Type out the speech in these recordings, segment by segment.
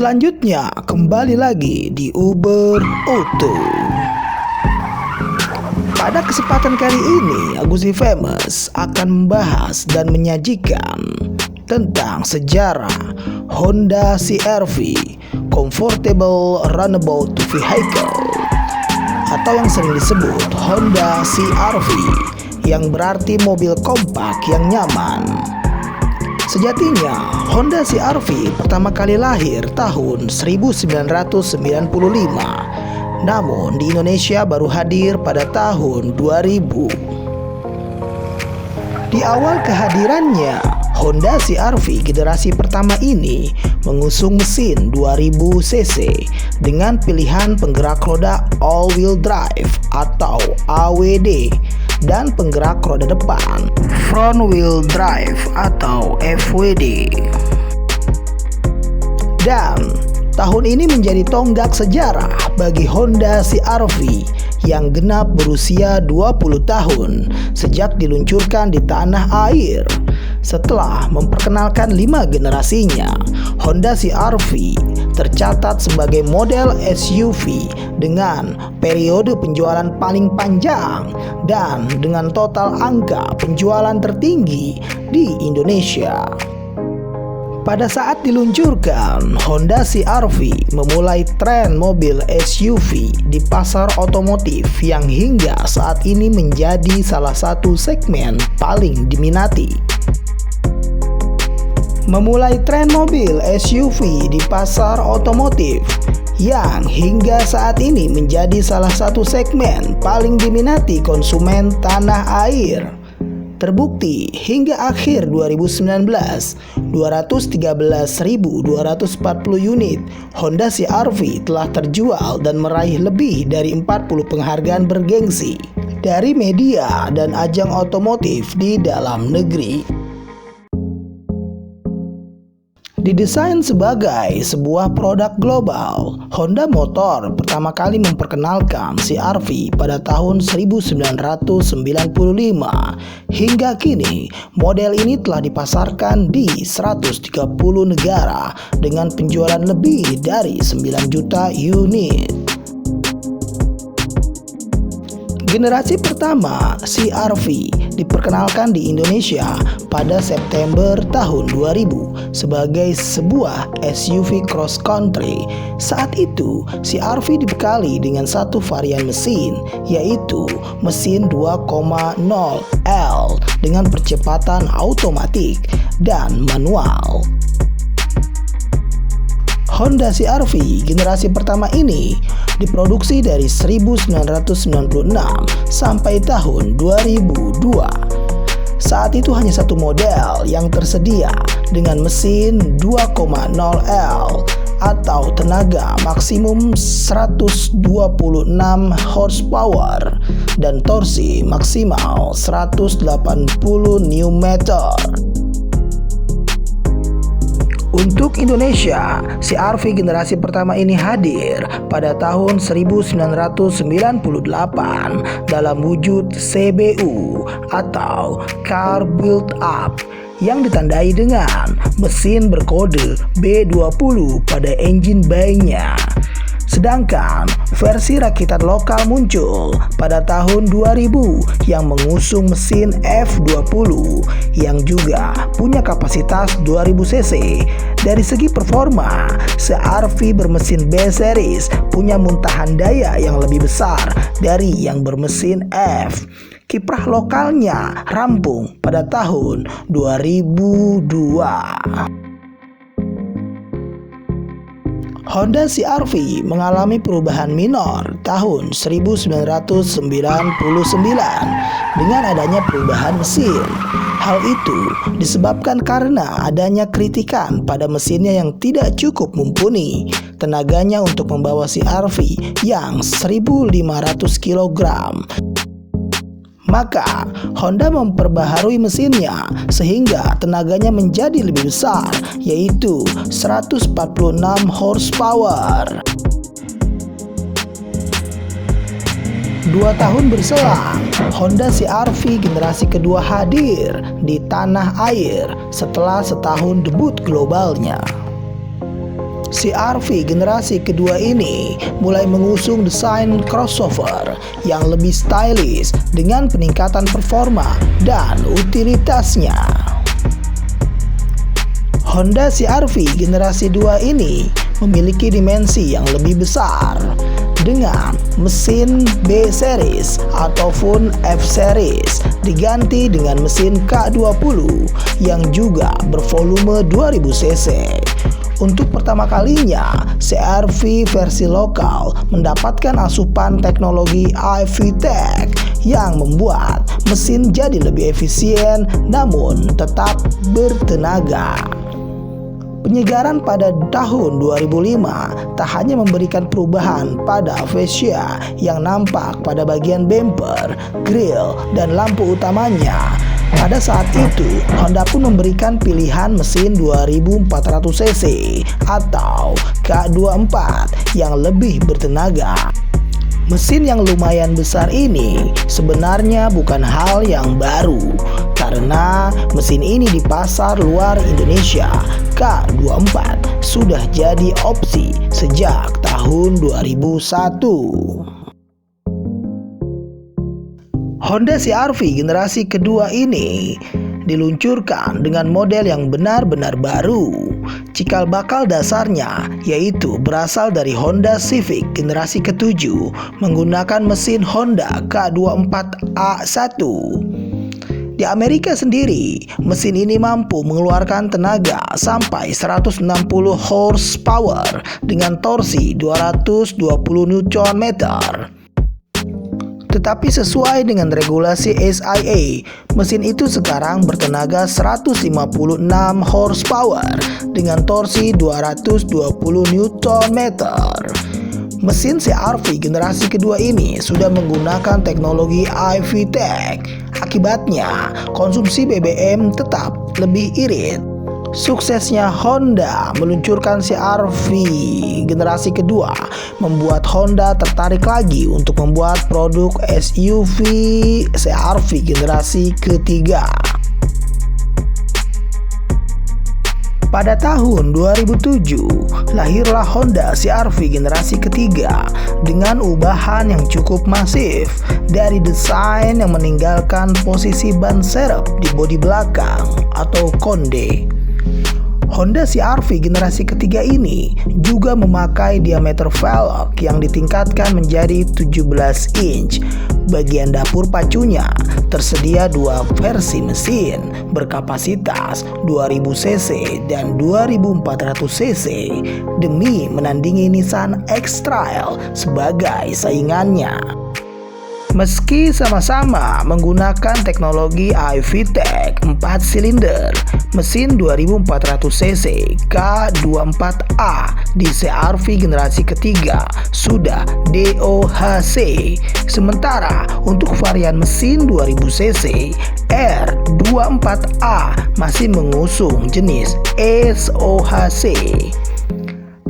Selanjutnya, kembali lagi di Uber Auto. Pada kesempatan kali ini, Agusti Famous akan membahas dan menyajikan tentang sejarah Honda CR-V Comfortable Runabout Vehicle, atau yang sering disebut Honda CR-V, yang berarti mobil kompak yang nyaman. Sejatinya, Honda CR-V pertama kali lahir tahun 1995, namun di Indonesia baru hadir pada tahun 2000. Di awal kehadirannya, Honda CR-V generasi pertama ini mengusung mesin 2000 cc dengan pilihan penggerak roda all-wheel drive atau AWD dan penggerak roda depan front wheel drive atau FWD. Dan tahun ini menjadi tonggak sejarah bagi Honda CR-V yang genap berusia 20 tahun sejak diluncurkan di tanah air. Setelah memperkenalkan 5 generasinya, Honda CR-V tercatat sebagai model SUV dengan periode penjualan paling panjang dan dengan total angka penjualan tertinggi di Indonesia. Pada saat diluncurkan, Honda CR-V memulai tren mobil SUV di pasar otomotif yang hingga saat ini menjadi salah satu segmen paling diminati. Memulai tren mobil SUV di pasar otomotif yang hingga saat ini menjadi salah satu segmen paling diminati konsumen tanah air. Terbukti hingga akhir 2019, 213.240 unit Honda CR-V telah terjual dan meraih lebih dari 40 penghargaan bergengsi dari media dan ajang otomotif di dalam negeri. Didesain sebagai sebuah produk global, Honda Motor pertama kali memperkenalkan CR-V pada tahun 1995. Hingga kini, model ini telah dipasarkan di 130 negara dengan penjualan lebih dari 9 juta unit. Generasi pertama CR-V diperkenalkan di Indonesia pada September tahun 2000 sebagai sebuah SUV cross country. Saat itu, CR-V dibekali dengan satu varian mesin, yaitu mesin 2.0L dengan percepatan automatik dan manual. Honda CR-V generasi pertama ini diproduksi dari 1996 sampai tahun 2002. Saat itu hanya satu model yang tersedia dengan mesin 2.0L atau tenaga maksimum 126 horsepower dan torsi maksimal 180 Nm. Untuk Indonesia, CR-V generasi pertama ini hadir pada tahun 1998 dalam wujud CBU atau Car Built Up yang ditandai dengan mesin berkode B20 pada engine bay-nya. Sedangkan versi rakitan lokal muncul pada tahun 2000 yang mengusung mesin F20 yang juga punya kapasitas 2000 cc. Dari segi performa, CR-V bermesin B-Series punya muntahan daya yang lebih besar dari yang bermesin F. Kiprah lokalnya rampung pada tahun 2002. Honda CR-V mengalami perubahan minor tahun 1999 dengan adanya perubahan mesin. Hal itu disebabkan karena adanya kritikan pada mesinnya yang tidak cukup mumpuni tenaganya untuk membawa CR-V yang 1.500 kg. Maka Honda memperbaharui mesinnya sehingga tenaganya menjadi lebih besar, yaitu 146 horsepower. 2 tahun berselang, Honda CR-V generasi kedua hadir di tanah air setelah setahun debut globalnya. CR-V generasi kedua ini mulai mengusung desain crossover yang lebih stylish dengan peningkatan performa dan utilitasnya. Honda CR-V generasi 2 ini memiliki dimensi yang lebih besar dengan mesin B-Series ataupun F-Series diganti dengan mesin K20 yang juga bervolume 2000 cc. Untuk pertama kalinya, CR-V versi lokal mendapatkan asupan teknologi iVTEC yang membuat mesin jadi lebih efisien namun tetap bertenaga. Penyegaran pada tahun 2005 tak hanya memberikan perubahan pada fascia yang nampak pada bagian bumper, grill, dan lampu utamanya. Pada saat itu, Honda pun memberikan pilihan mesin 2400 cc atau K24 yang lebih bertenaga. Mesin yang lumayan besar ini sebenarnya bukan hal yang baru karena mesin ini di pasar luar Indonesia K24 sudah jadi opsi sejak tahun 2001. Honda CR-V generasi kedua ini diluncurkan dengan model yang benar-benar baru. Cikal bakal dasarnya yaitu berasal dari Honda Civic generasi ke-7 menggunakan mesin Honda K24A1. Di Amerika sendiri, mesin ini mampu mengeluarkan tenaga sampai 160 horsepower dengan torsi 220 Nm. Tetapi sesuai dengan regulasi SIA, mesin itu sekarang bertenaga 156 horsepower dengan torsi 220 Nm. Mesin CR-V generasi kedua ini sudah menggunakan teknologi iVTEC. Akibatnya, konsumsi BBM tetap lebih irit. Suksesnya Honda meluncurkan CR-V generasi kedua membuat Honda tertarik lagi untuk membuat produk SUV CR-V generasi ketiga. Pada tahun 2007, lahirlah Honda CR-V generasi ketiga dengan ubahan yang cukup masif dari desain yang meninggalkan posisi ban serep di bodi belakang atau konde. Honda CR-V generasi ketiga ini juga memakai diameter velg yang ditingkatkan menjadi 17 inch. Bagian dapur pacunya tersedia dua versi mesin berkapasitas 2000 cc dan 2400 cc demi menandingi Nissan X-Trail sebagai saingannya. Meski sama-sama menggunakan teknologi iVTEC 4 silinder, mesin 2400 cc K24A di CR-V generasi ketiga sudah DOHC. Sementara untuk varian mesin 2000 cc R24A masih mengusung jenis SOHC.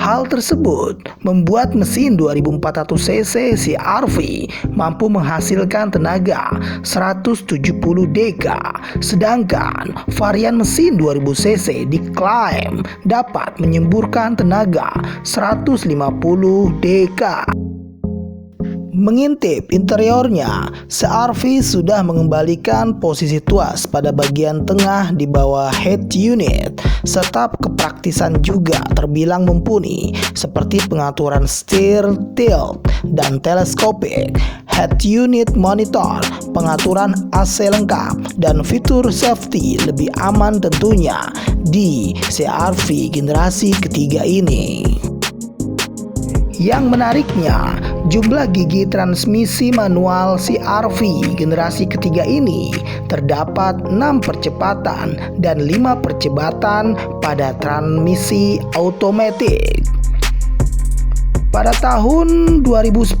Hal tersebut membuat mesin 2400 cc CR-V mampu menghasilkan tenaga 170 dk, sedangkan varian mesin 2000 cc diklaim dapat menyemburkan tenaga 150 dk. Mengintip interiornya, CR-V sudah mengembalikan posisi tuas pada bagian tengah di bawah head unit, serta kepraktisan juga terbilang mumpuni seperti pengaturan steer, tilt, dan telescopic, head unit monitor, pengaturan AC lengkap, dan fitur safety lebih aman tentunya di CR-V generasi ketiga ini. Yang menariknya, jumlah gigi transmisi manual CR-V generasi ketiga ini terdapat 6 percepatan dan 5 percepatan pada transmisi otomatis. Pada tahun 2010,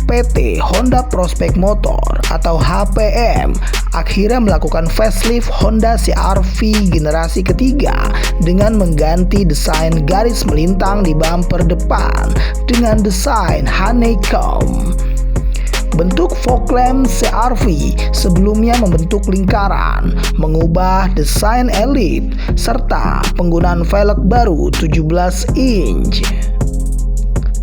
PT Honda Prospect Motor atau HPM akhirnya melakukan facelift Honda CR-V generasi ketiga dengan mengganti desain garis melintang di bumper depan dengan desain honeycomb. Bentuk fog lamp CR-V sebelumnya membentuk lingkaran, mengubah desain elip, serta penggunaan velg baru 17 inch.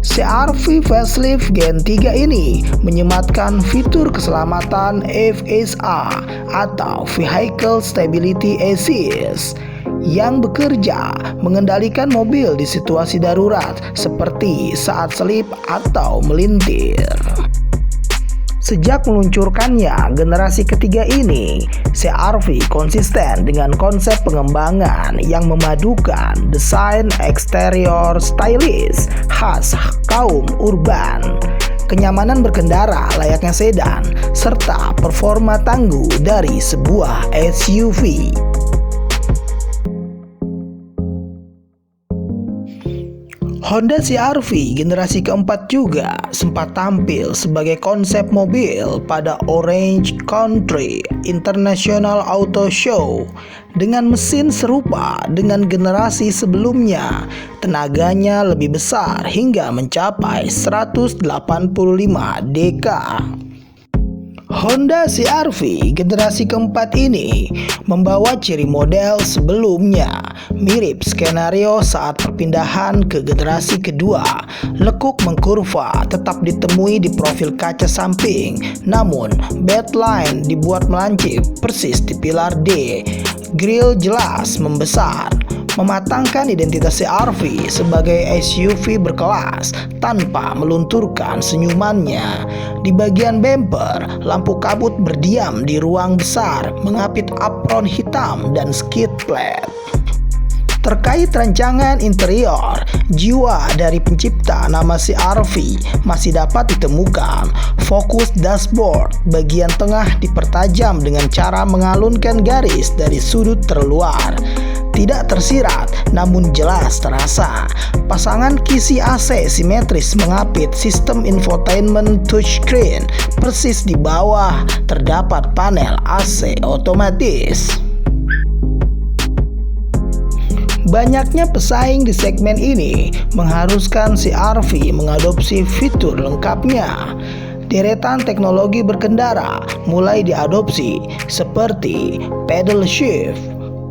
CR-V facelift Gen 3 ini menyematkan fitur keselamatan FSA atau Vehicle Stability Assist yang bekerja mengendalikan mobil di situasi darurat seperti saat selip atau melintir. Sejak meluncurkannya generasi ketiga ini, CR-V konsisten dengan konsep pengembangan yang memadukan desain eksterior stylish khas kaum urban, kenyamanan berkendara layaknya sedan, serta performa tangguh dari sebuah SUV. Honda CR-V generasi keempat juga sempat tampil sebagai konsep mobil pada Orange Country International Auto Show dengan mesin serupa dengan generasi sebelumnya. Tenaganya lebih besar hingga mencapai 185 dk. Honda CR-V generasi keempat ini membawa ciri model sebelumnya, mirip skenario saat perpindahan ke generasi kedua. Lekuk mengkurva tetap ditemui di profil kaca samping, namun bedline dibuat melancip persis di pilar D. Grill jelas membesar, mematangkan identitas CR-V sebagai SUV berkelas tanpa melunturkan senyumannya. Di bagian bumper, lampu kabut berdiam di ruang besar, mengapit apron hitam dan skid plate. Terkait rancangan interior, jiwa dari pencipta nama CR-V masih dapat ditemukan. Fokus dashboard bagian tengah dipertajam dengan cara mengalunkan garis dari sudut terluar. Tidak tersirat, namun jelas terasa. Pasangan kisi AC simetris mengapit sistem infotainment touchscreen. Persis di bawah terdapat panel AC otomatis. Banyaknya pesaing di segmen ini mengharuskan CR-V mengadopsi fitur lengkapnya. Deretan teknologi berkendara mulai diadopsi seperti pedal shift,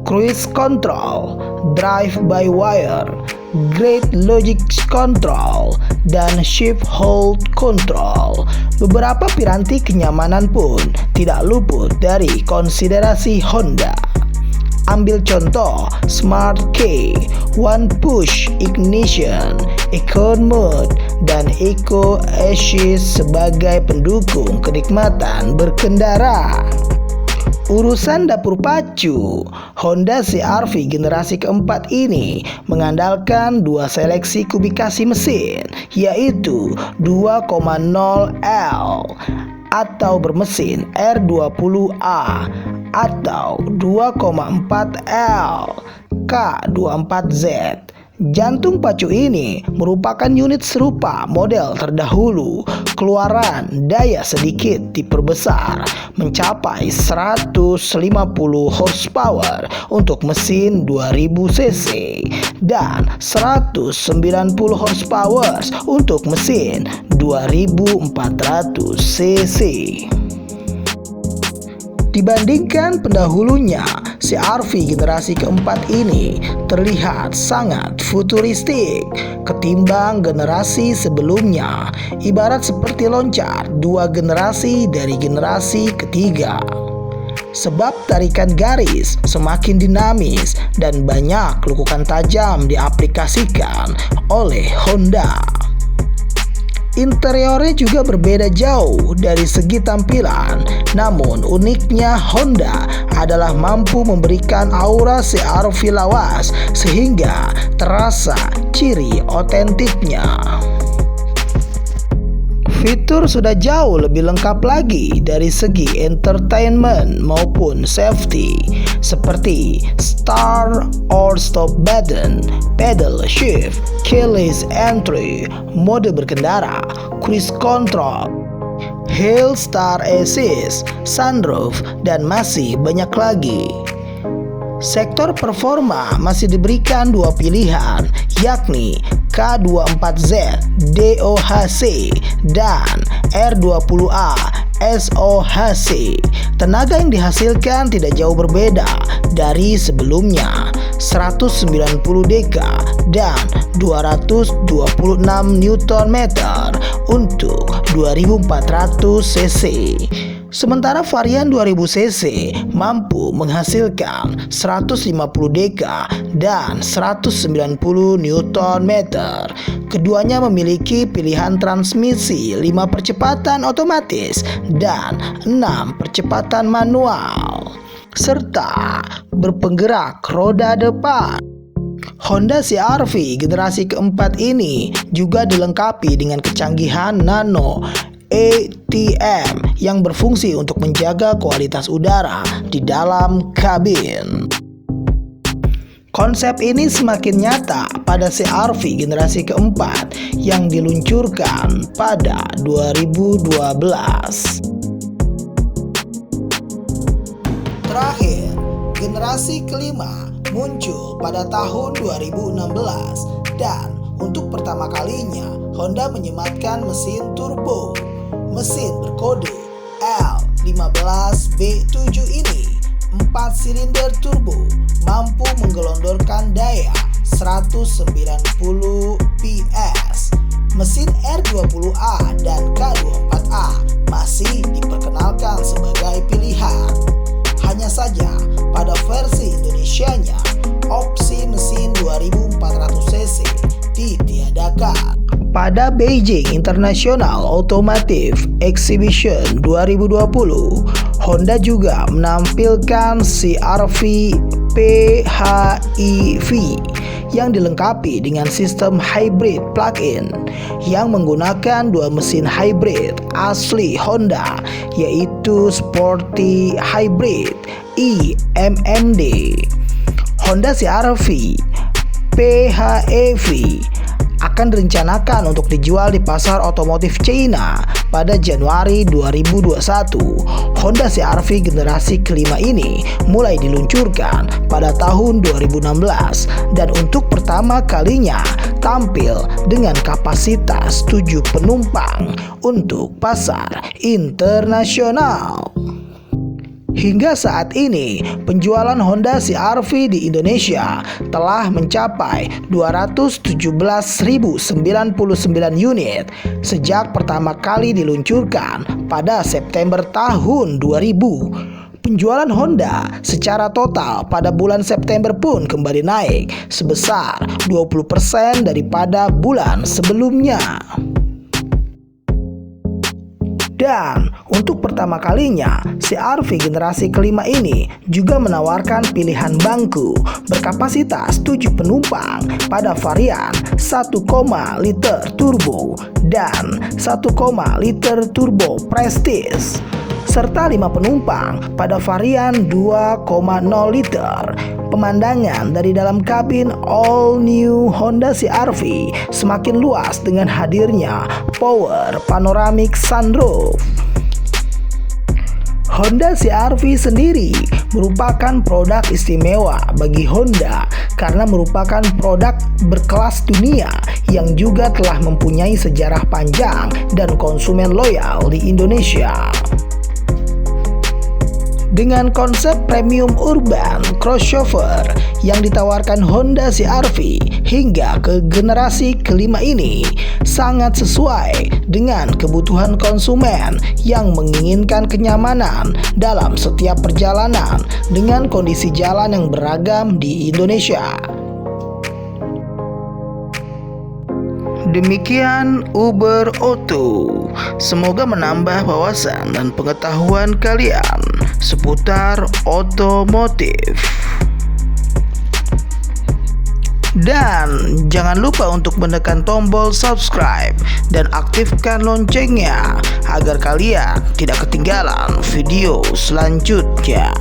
cruise control, drive-by-wire, Great Logic Control, dan Shift Hold Control. Beberapa piranti kenyamanan pun tidak luput dari konsiderasi Honda. Ambil contoh Smart Key, One Push Ignition, Eco Mode, dan Eco Assist sebagai pendukung kenikmatan berkendara. Urusan dapur pacu, Honda CR-V generasi keempat ini mengandalkan dua seleksi kubikasi mesin, yaitu 2.0L atau bermesin R20A atau 2.4L K24Z. Jantung pacu ini merupakan unit serupa model terdahulu. Keluaran daya sedikit diperbesar mencapai 150 horsepower untuk mesin 2000 cc dan 190 horsepower untuk mesin 2400 cc. Dibandingkan pendahulunya, CR-V generasi keempat ini terlihat sangat futuristik ketimbang generasi sebelumnya, ibarat seperti loncat dua generasi dari generasi ketiga. Sebab tarikan garis semakin dinamis dan banyak lekukan tajam diaplikasikan oleh Honda. Interiornya juga berbeda jauh dari segi tampilan, namun uniknya Honda adalah mampu memberikan aura CR-V lawas sehingga terasa ciri otentiknya. Fitur sudah jauh lebih lengkap lagi dari segi entertainment maupun safety, seperti start or stop button, pedal shift, keyless entry, mode berkendara, cruise control, hill start assist, sunroof, dan masih banyak lagi. Sektor performa masih diberikan dua pilihan, yakni K24Z DOHC dan R20A SOHC. Tenaga yang dihasilkan tidak jauh berbeda dari sebelumnya, 190 dk dan 226 Nm untuk 2400 cc. Sementara varian 2000 cc mampu menghasilkan 150 dk dan 190 Nm. Keduanya memiliki pilihan transmisi 5 percepatan otomatis dan 6 percepatan manual, serta berpenggerak roda depan. Honda CR-V generasi keempat ini juga dilengkapi dengan kecanggihan Nano ATM yang berfungsi untuk menjaga kualitas udara di dalam kabin. Konsep ini semakin nyata pada CR-V generasi keempat yang diluncurkan pada 2012. Terakhir, generasi kelima muncul pada tahun 2016 dan untuk pertama kalinya Honda menyematkan mesin turbo. Mesin berkode L15B7 ini 4 silinder turbo mampu menggelondorkan daya 190 PS. Mesin R20A dan K24A masih diperkenalkan sebagai pilihan. Hanya saja pada versi Indonesianya opsi mesin 2400 cc ditiadakan. Pada Beijing International Automotive Exhibition 2020, Honda juga menampilkan CR-V PHEV yang dilengkapi dengan sistem hybrid plug-in yang menggunakan dua mesin hybrid asli Honda, yaitu Sporty Hybrid eMMD. Honda CR-V PHEV akan direncanakan untuk dijual di pasar otomotif China pada Januari 2021. Honda CR-V generasi kelima ini mulai diluncurkan pada tahun 2016 dan untuk pertama kalinya tampil dengan kapasitas 7 penumpang untuk pasar internasional. Hingga saat ini, penjualan Honda CR-V di Indonesia telah mencapai 217.099 unit sejak pertama kali diluncurkan pada September tahun 2000. Penjualan Honda secara total pada bulan September pun kembali naik sebesar 20% daripada bulan sebelumnya. Dan untuk pertama kalinya, CR-V generasi kelima ini juga menawarkan pilihan bangku berkapasitas 7 penumpang pada varian 1,0 liter turbo dan 1,0 liter turbo Prestige, serta 5 penumpang pada varian 2,0 liter. Pemandangan dari dalam kabin all new Honda CR-V semakin luas dengan hadirnya power panoramic sunroof. Honda CR-V sendiri merupakan produk istimewa bagi Honda karena merupakan produk berkelas dunia yang juga telah mempunyai sejarah panjang dan konsumen loyal di Indonesia. Dengan konsep premium urban crossover yang ditawarkan Honda CR-V hingga ke generasi kelima ini sangat sesuai dengan kebutuhan konsumen yang menginginkan kenyamanan dalam setiap perjalanan dengan kondisi jalan yang beragam di Indonesia. Demikian Uber Auto. Semoga menambah wawasan dan pengetahuan kalian seputar otomotif. Dan jangan lupa untuk menekan tombol subscribe dan aktifkan loncengnya agar kalian tidak ketinggalan video selanjutnya.